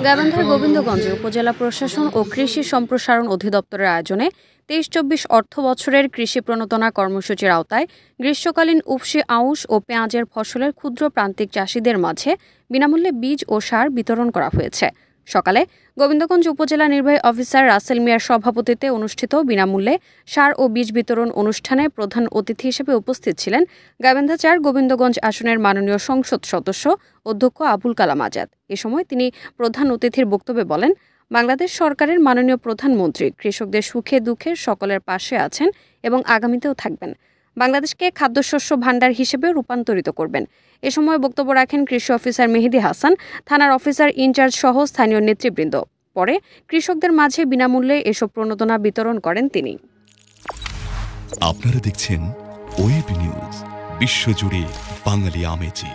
গাইবান্ধার গোবিন্দগঞ্জে উপজেলা প্রশাসন ও কৃষি সম্প্রসারণ অধিদপ্তরের আয়োজনে ২৩-২৪ অর্থ বছরের কৃষি প্রণোদনা কর্মসূচির আওতায় গ্রীষ্মকালীন উফশি আউশ ও পেঁয়াজের ফসলের ক্ষুদ্র প্রান্তিক চাষিদের মাঝে বিনামূল্যে বীজ ও সার বিতরণ করা হয়েছে। সকালে গোবিন্দগঞ্জ উপজেলা নির্বাহী অফিসার রাসেল মিয়ার সভাপতিত্বে অনুষ্ঠিত বিনামূল্যে সার ও বীজ বিতরণ অনুষ্ঠানে প্রধান অতিথি হিসেবে উপস্থিত ছিলেন গাইবান্ধা ৪ গোবিন্দগঞ্জ আসনের মাননীয় সংসদ সদস্য অধ্যক্ষ আবুল কালাম আজাদ। এ সময় তিনি প্রধান অতিথির বক্তব্যে বলেন, বাংলাদেশ সরকারের মাননীয় প্রধানমন্ত্রী কৃষকদের সুখে দুঃখে সকলের পাশে আছেন এবং আগামীতেও থাকবেন। বাংলাদেশকে খাদ্যশস্য ভাণ্ডার হিসেবে রূপান্তরিত করবেন। এ সময় বক্তব্য রাখেন কৃষি অফিসার মেহেদি হাসান, থানার অফিসার ইনচার্জ সহ স্থানীয় নেতৃবৃন্দ। পরে কৃষকদের মাঝে বিনামূল্যে এসব প্রণোদনা বিতরণ করেন তিনি। আপনারা দেখছেন ওয়েব নিউজ, বিশ্বজুড়ে বাঙালি আমেজি।